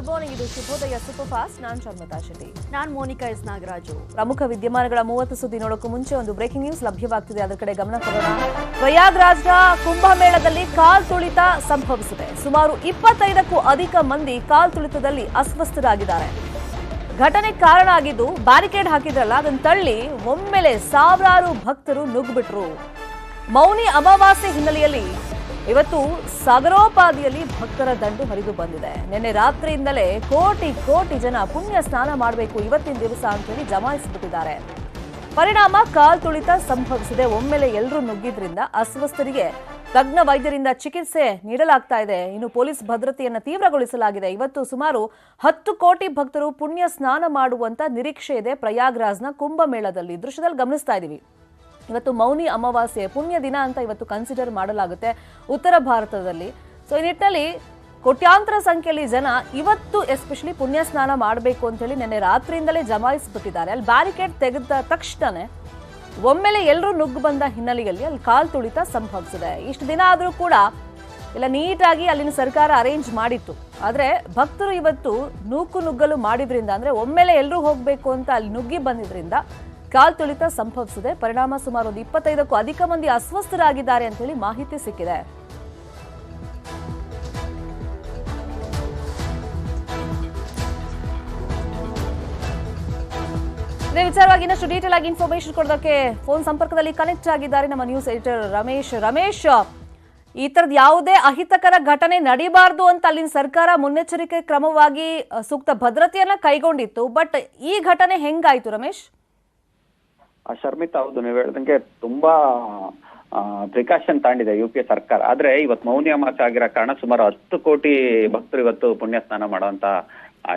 Good morning. ಇದು ಶುಭೋದಯ super fast. ನಾನು ಶರ್ಮಿತಾ ಶೆಟ್ಟಿ. ನಾನು ಮೋನಿಕಾ ಎಸ್ ನಾಗರಾಜು. ಪ್ರಮುಖ ವಿದ್ಯಮಾನಗಳ 30 ಸುದ್ದಿ ನೋಡೋಕ್ಕೂ ಮುಂಚೆ ಒಂದು ಬ್ರೇಕಿಂಗ್ ನ್ಯೂಸ್ ಲಭ್ಯವಾಗ್ತಿದೆ, ಅದರ ಕಡೆ ಗಮನ ಕೊಡೋಣ. ಪ್ರಯಾಗ್ರಾಜ್ನ ಕುಂಭಮೇಳದಲ್ಲಿ ಕಾಲ್ತುಳಿತ ಸಂಭವಿಸಿದೆ. ಸುಮಾರು 25ಕ್ಕೂ ಅಧಿಕ ಮಂದಿ ಕಾಲ್ತುಳಿತದಲ್ಲಿ ಅಸ್ವಸ್ಥರಾಗಿದ್ದಾರೆ. ಘಟನೆ ಕಾರಣ ಆಗಿದ್ದು ಬ್ಯಾರಿಕೇಡ್ ಹಾಕಿದ್ರಲ್ಲ, ಅದನ್ನು ತಳ್ಳಿ ಒಮ್ಮೆಲೆ ಸಾವಿರಾರು ಭಕ್ತರು ನುಗ್ಗಿಬಿಟ್ರು. ಮೌನಿ ಅಮಾವಾಸ್ಯೆ ಹಿನ್ನೆಲೆಯಲ್ಲಿ ಇವತ್ತು ಸಾಗರೋಪಾದಿಯಲ್ಲಿ ಭಕ್ತರ ದಂಡು ಹರಿದು ಬಂದಿದೆ. ನಿನ್ನೆ ರಾತ್ರಿಯಿಂದಲೇ ಕೋಟಿ ಕೋಟಿ ಜನ ಪುಣ್ಯ ಸ್ನಾನ ಮಾಡಬೇಕು ಇವತ್ತಿನ ದಿವಸ ಅಂತೇಳಿ ಜಮಾಯಿಸಿಬಿಟ್ಟಿದ್ದಾರೆ. ಪರಿಣಾಮ ಕಾಲ್ತುಳಿತ ಸಂಭವಿಸಿದೆ. ಒಮ್ಮೆಲೆ ಎಲ್ಲರೂ ನುಗ್ಗಿದ್ರಿಂದ ಅಸ್ವಸ್ಥರಿಗೆ ತಜ್ಞ ವೈದ್ಯರಿಂದ ಚಿಕಿತ್ಸೆ ನೀಡಲಾಗ್ತಾ ಇದೆ. ಇನ್ನು ಪೊಲೀಸ್ ಭದ್ರತೆಯನ್ನು ತೀವ್ರಗೊಳಿಸಲಾಗಿದೆ. ಇವತ್ತು ಸುಮಾರು 10 ಕೋಟಿ ಭಕ್ತರು ಪುಣ್ಯ ಸ್ನಾನ ಮಾಡುವಂತ ನಿರೀಕ್ಷೆ ಇದೆ ಪ್ರಯಾಗ್ರಾಜ್ನ ಕುಂಭಮೇಳದಲ್ಲಿ. ದೃಶ್ಯದಲ್ಲಿ ಗಮನಿಸ್ತಾ ಇದೀವಿ. ಇವತ್ತು ಮೌನಿ ಅಮಾವಾಸ್ಯೆ ಪುಣ್ಯ ದಿನ ಅಂತ ಇವತ್ತು ಕನ್ಸಿಡರ್ ಮಾಡಲಾಗುತ್ತೆ ಉತ್ತರ ಭಾರತದಲ್ಲಿ. ಸೊ ಈ ನಿಟ್ಟಿನಲ್ಲಿ ಕೋಟ್ಯಾಂತರ ಸಂಖ್ಯೆಯಲ್ಲಿ ಜನ ಇವತ್ತು ಎಸ್ಪೆಷಲಿ ಪುಣ್ಯ ಸ್ನಾನ ಮಾಡಬೇಕು ಅಂತ ಹೇಳಿ ನಿನ್ನೆ ರಾತ್ರಿಯಿಂದಲೇ ಜಮಾಯಿಸಿಬಿಟ್ಟಿದ್ದಾರೆ. ಅಲ್ಲಿ ಬ್ಯಾರಿಕೇಡ್ ತೆಗೆದ ತಕ್ಷಣನೇ ಒಮ್ಮೆಲೆ ಎಲ್ಲರೂ ನುಗ್ಗು ಬಂದ ಹಿನ್ನೆಲೆಯಲ್ಲಿ ಅಲ್ಲಿ ಕಾಲ್ತುಳಿತ ಸಂಭವಿಸಿದೆ. ಇಷ್ಟು ದಿನ ಆದರೂ ಕೂಡ ಎಲ್ಲ ನೀಟಾಗಿ ಅಲ್ಲಿನ ಸರ್ಕಾರ ಅರೇಂಜ್ ಮಾಡಿತ್ತು. ಆದರೆ ಭಕ್ತರು ಇವತ್ತು ನುಗ್ಗಲು ಮಾಡಿದ್ರಿಂದ, ಅಂದ್ರೆ ಒಮ್ಮೆಲೆ ಎಲ್ಲರೂ ಹೋಗಬೇಕು ಅಂತ ಅಲ್ಲಿ ನುಗ್ಗಿ ಬಂದಿದ್ರಿಂದ ಕಾಲ್ತುಳಿತ ಸಂಭವಿಸಿದೆ. ಪರಿಣಾಮ ಸುಮಾರು 25ಕ್ಕೂ ಅಧಿಕ ಮಂದಿ ಅಸ್ವಸ್ಥರಾಗಿದ್ದಾರೆ ಅಂತ ಹೇಳಿ ಮಾಹಿತಿ ಸಿಕ್ಕಿದೆ. ಇದೇ ವಿಚಾರವಾಗಿ ಇನ್ನಷ್ಟು ಡೀಟೇಲ್ ಆಗಿ ಇನ್ಫಾರ್ಮೇಶನ್ ಕೊಡೋದಕ್ಕೆ ಫೋನ್ ಸಂಪರ್ಕದಲ್ಲಿ ಕನೆಕ್ಟ್ ಆಗಿದ್ದಾರೆ ನಮ್ಮ ನ್ಯೂಸ್ ಎಡಿಟರ್ ರಮೇಶ್, ಈ ತರದ ಯಾವುದೇ ಅಹಿತಕರ ಘಟನೆ ನಡೀಬಾರ್ದು ಅಂತ ಅಲ್ಲಿನ ಸರ್ಕಾರ ಮುನ್ನೆಚ್ಚರಿಕೆ ಕ್ರಮವಾಗಿ ಸೂಕ್ತ ಭದ್ರತೆಯನ್ನ ಕೈಗೊಂಡಿತ್ತು. ಬಟ್ ಈ ಘಟನೆ ಹೆಂಗಾಯ್ತು ರಮೇಶ್? ಶರ್ಮಿತಾ, ಹೌದು, ನೀವು ಹೇಳ್ದಂಗೆ ತುಂಬಾ ಪ್ರಿಕಾಷನ್ ತಗೊಂಡಿದೆ UP ಸರ್ಕಾರ. ಆದ್ರೆ ಇವತ್ತು ಮೌನಿ ಅಮಾವಾಸ್ಯೆ ಆಗಿರೋ ಕಾರಣ ಸುಮಾರು 10 ಕೋಟಿ ಭಕ್ತರು ಇವತ್ತು ಪುಣ್ಯ ಸ್ನಾನ ಮಾಡುವಂತ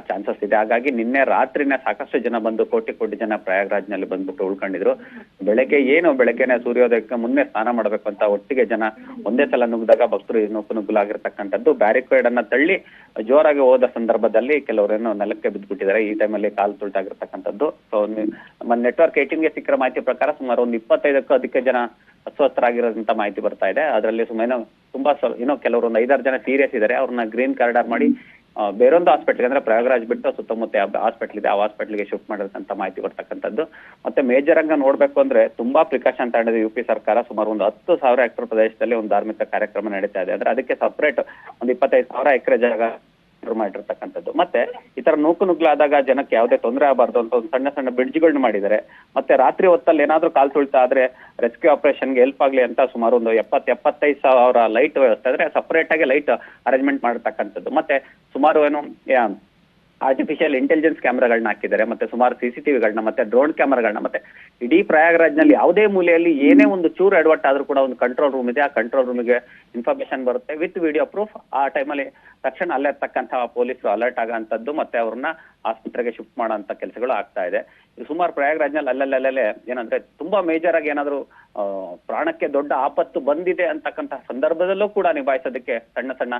ಚಾನ್ಸಸ್ ಇದೆ. ಹಾಗಾಗಿ ನಿನ್ನೆ ರಾತ್ರಿನೇ ಸಾಕಷ್ಟು ಜನ ಬಂದು ಕೋಟಿ ಜನ ಪ್ರಯಾಗ್ರಾಜ್ನಲ್ಲಿ ಬಂದ್ಬಿಟ್ಟು ಉಳ್ಕೊಂಡಿದ್ರು. ಬೆಳಗ್ಗೆನೆ ಸೂರ್ಯೋದಯಕ್ಕೆ ಮುನ್ನೆ ಸ್ನಾನ ಮಾಡ್ಬೇಕು ಅಂತ ಒಟ್ಟಿಗೆ ಜನ ಒಂದೇ ಸಲ ನುಗ್ಗಿದಾಗ ಭಕ್ತರು ನುಗ್ಗುಲಾಗಿರ್ತಕ್ಕಂಥದ್ದು. ಬ್ಯಾರಿಕೇಡ್ ಅನ್ನ ತಳ್ಳಿ ಜೋರಾಗಿ ಹೋದ ಸಂದರ್ಭದಲ್ಲಿ ಕೆಲವರೇನೋ ನೆಲಕ್ಕೆ ಬಿದ್ದುಬಿಟ್ಟಿದ್ದಾರೆ. ಈ ಟೈಮಲ್ಲಿ ಕಾಲು ತುಳ್ತಾಗಿರ್ತಕ್ಕಂಥದ್ದು. ಸೊ ನಮ್ಮ ನೆಟ್ವರ್ಕ್ 18ಗೆ ಸಿಕ್ಕಿರೋ ಮಾಹಿತಿ ಪ್ರಕಾರ ಸುಮಾರು ಒಂದು 25ಕ್ಕೂ ಅಧಿಕ ಜನ ಅಸ್ವಸ್ಥರಾಗಿರೋದಂತ ಮಾಹಿತಿ ಬರ್ತಾ ಇದೆ. ಅದರಲ್ಲಿ ತುಂಬಾ ಕೆಲವರು ಒಂದು 5-6 ಜನ ಸೀರಿಯಸ್ ಇದ್ದಾರೆ. ಅವ್ರನ್ನ ಗ್ರೀನ್ ಕಾರಿಡಾರ್ ಮಾಡಿ ಬೇರೊಂದು ಹಾಸ್ಪಿಟ್ಲಿಗೆ, ಅಂದ್ರೆ ಪ್ರಯಾಗ್ರಾಜ್ ಬಿಟ್ಟು ಸುತ್ತಮುತ್ತ ಹಾಸ್ಪಿಟ್ಲ್ ಇದೆ, ಆ ಹಾಸ್ಪಿಟ್ಲಿಗೆ ಶಿಫ್ಟ್ ಮಾಡಿರ್ತಕ್ಕಂಥ ಮಾಹಿತಿ ಬರ್ತಕ್ಕಂಥದ್ದು. ಮತ್ತೆ ಮೇಜರ್ ಅಂಗ ನೋಡ್ಬೇಕು ಅಂದ್ರೆ ತುಂಬಾ ಪ್ರಿಕಾಷನ್ ತಗೊಂಡಿದೆ UP ಸರ್ಕಾರ. ಸುಮಾರು ಒಂದು 10,000 ಎಕರೆ ಪ್ರದೇಶದಲ್ಲಿ ಒಂದು ಧಾರ್ಮಿಕ ಕಾರ್ಯಕ್ರಮ ನಡೀತಾ ಇದೆ. ಅಂದ್ರೆ ಅದಕ್ಕೆ ಸಪರೇಟ್ ಒಂದು 25,000 ಎಕರೆ ಜಾಗ ಮಾಡಿರ್ತಕ್ಕಂಥದ್ದು. ಮತ್ತೆ ಈ ತರ ನುಗ್ಗಲಾದಾಗ ಜನಕ್ಕೆ ಯಾವುದೇ ತೊಂದರೆ ಆಗಬಾರ್ದು ಅಂತ ಒಂದು ಸಣ್ಣ ಬ್ರಿಡ್ಜ್ಗಳನ್ನ ಮಾಡಿದ್ದಾರೆ. ಮತ್ತೆ ರಾತ್ರಿ ಹೊತ್ತಲ್ಲಿ ಏನಾದ್ರೂ ಕಾಲ್ ತುಳಿತಾ ಆದ್ರೆ ರೆಸ್ಕ್ಯೂ ಆಪರೇಷನ್ಗೆ ಹೆಲ್ಪ್ ಆಗ್ಲಿ ಅಂತ ಸುಮಾರು ಒಂದು 70-75,000 ಲೈಟ್ ವ್ಯವಸ್ಥೆ, ಅಂದ್ರೆ ಸಪರೇಟ್ ಆಗಿ ಲೈಟ್ ಅರೇಂಜ್ಮೆಂಟ್ ಮಾಡಿರ್ತಕ್ಕಂಥದ್ದು. ಮತ್ತೆ ಸುಮಾರು ಆರ್ಟಿಫಿಷಿಯಲ್ ಇಂಟೆಲಿಜೆನ್ಸ್ ಕ್ಯಾಮೆರಾಗಳನ್ನ ಹಾಕಿದ್ದಾರೆ. ಮತ್ತೆ ಸುಮಾರು CCTVಗಳನ್ನ, ಮತ್ತೆ ಡ್ರೋನ್ ಕ್ಯಾಮೆರಾಗಳನ್ನ, ಮತ್ತೆ ಇಡೀ ಪ್ರಯಾಗ್ರಾಜ್ನಲ್ಲಿ ಯಾವುದೇ ಮೂಲೆಯಲ್ಲಿ ಏನೇ ಒಂದು ಚೂರು ಎಡವಟ್ ಆದ್ರೂ ಕೂಡ ಒಂದು ಕಂಟ್ರೋಲ್ ರೂಮ್ ಇದೆ. ಆ ಕಂಟ್ರೋಲ್ ರೂಮಿಗೆ ಇನ್ಫಾರ್ಮೇಶನ್ ಬರುತ್ತೆ ವಿತ್ ವಿಡಿಯೋ ಪ್ರೂಫ್. ಆ ಟೈಮಲ್ಲಿ ತಕ್ಷಣ ಅಲ್ಲೇ ಇರ್ತಕ್ಕಂತಹ ಪೊಲೀಸರು ಅಲರ್ಟ್ ಆಗೋಂಥದ್ದು, ಮತ್ತೆ ಅವ್ರನ್ನ ಆಸ್ಪತ್ರೆಗೆ ಶಿಫ್ಟ್ ಮಾಡೋಂಥ ಕೆಲಸಗಳು ಆಗ್ತಾ ಇದೆ. ಸುಮಾರು ಪ್ರಯಾಗ್ರಾಜ್ನಲ್ಲಿ ಅಲ್ಲಲ್ಲೇ ಏನಂದ್ರೆ ತುಂಬಾ ಮೇಜರ್ ಆಗಿ ಏನಾದ್ರು ಪ್ರಾಣಕ್ಕೆ ದೊಡ್ಡ ಆಪತ್ತು ಬಂದಿದೆ ಅಂತಕ್ಕಂತಹ ಸಂದರ್ಭದಲ್ಲೂ ಕೂಡ ನಿಭಾಯಿಸೋದಕ್ಕೆ ಸಣ್ಣ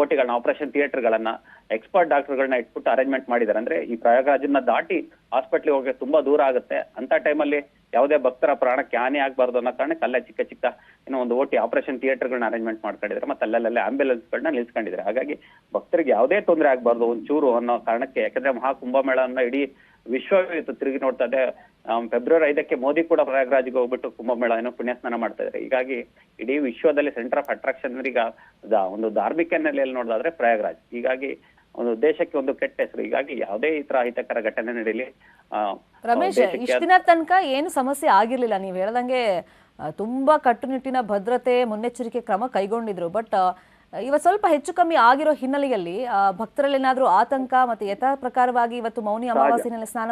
ಓಟಿಗಳನ್ನ, ಆಪರೇಷನ್ ಥಿಯೇಟರ್ಗಳನ್ನ, ಎಕ್ಸ್ಪರ್ಟ್ ಡಾಕ್ಟರ್ಗಳನ್ನ ಇಟ್ಬಿಟ್ಟು ಅರೇಂಜ್ಮೆಂಟ್ ಮಾಡಿದ್ದಾರೆ. ಅಂದ್ರೆ ಈ ಪ್ರಯಾಗ್ರಾಜನ್ನ ದಾಟಿ ಹಾಸ್ಪಿಟ್ಲಿಗೆ ಹೋಗಿ ತುಂಬಾ ದೂರ ಆಗುತ್ತೆ. ಅಂತ ಟೈಮಲ್ಲಿ ಯಾವುದೇ ಭಕ್ತರ ಪ್ರಾಣಕ್ಕೆ ಹಾನಿ ಆಗ್ಬಾರ್ದು ಅನ್ನೋ ಕಾರಣಕ್ಕೆ ಅಲ್ಲೇ ಚಿಕ್ಕ ಒಂದು ಆಪರೇಷನ್ ಥಿಯೇಟರ್ಗಳನ್ನ ಅರೇಂಜ್ಮೆಂಟ್ ಮಾಡ್ಕೊಂಡಿದ್ದಾರೆ. ಮತ್ತೆ ಅಲ್ಲಲ್ಲೇ ಆಂಬ್ಯುಲೆನ್ಸ್ಗಳನ್ನ ನಿಲ್ಸ್ಕೊಂಡಿದ್ದಾರೆ. ಹಾಗಾಗಿ ಭಕ್ತರಿಗೆ ಯಾವುದೇ ತೊಂದರೆ ಆಗ್ಬಾರ್ದು ಒಂಚೂರು ಅನ್ನೋ ಕಾರಣಕ್ಕೆ, ಯಾಕಂದ್ರೆ ಮಹಾಕುಂಭಮೇಳನ್ನ ಇಡೀ ವಿಶ್ವ ತಿರುಗಿ ನೋಡ್ತಾ ಇದೆ. ಫೆಬ್ರವರಿ 5ಕ್ಕೆ ಮೋದಿ ಕೂಡ ಪ್ರಯಾಗ್ರಾಜ್ಗೆ ಹೋಗ್ಬಿಟ್ಟು ಕುಂಭಮೇಳ ಪುಣ್ಯ ಸ್ನಾನ ಮಾಡ್ತಾ ಇದ್ದಾರೆ. ಹೀಗಾಗಿ ಇಡೀ ವಿಶ್ವದಲ್ಲಿ ಸೆಂಟರ್ ಆಫ್ ಅಟ್ರಾಕ್ಷನ್ ಈಗ ಒಂದು ಧಾರ್ಮಿಕ ನೆಲೆಯಲ್ಲಿ ನೋಡೋದಾದ್ರೆ ಪ್ರಯಾಗ್ರಾಜ್. ಹೀಗಾಗಿ ಒಂದು ದೇಶಕ್ಕೆ ಒಂದು ಕೆಟ್ಟ ಹೆಸರು. ಹೀಗಾಗಿ ಯಾವುದೇ ಈ ತರ ಅಹಿತಕರ ಘಟನೆ ನಡೀಲಿ. ರಮೇಶ್, ಇಷ್ಟ ದಿನ ತನಕ ಏನು ಸಮಸ್ಯೆ ಆಗಿರ್ಲಿಲ್ಲ. ನೀವು ಹೇಳ್ದಂಗೆ ತುಂಬಾ ಕಟ್ಟುನಿಟ್ಟಿನ ಭದ್ರತೆ ಮುನ್ನೆಚ್ಚರಿಕೆ ಕ್ರಮ ಕೈಗೊಂಡಿದ್ರು. ಬಟ್ ಇವತ್ತು ಸ್ವಲ್ಪ ಹೆಚ್ಚು ಕಮ್ಮಿ ಆಗಿರೋ ಹಿನ್ನೆಲೆಯಲ್ಲಿ ಭಕ್ತರಲ್ಲಿ ಏನಾದ್ರೂ ಆತಂಕ, ಮತ್ತೆ ಯಥಾ ಪ್ರಕಾರವಾಗಿ ಇವತ್ತು ಮೌನಿ ಅಮಾವಾಸ್ಯೆನಲ್ಲಿ ಸ್ನಾನ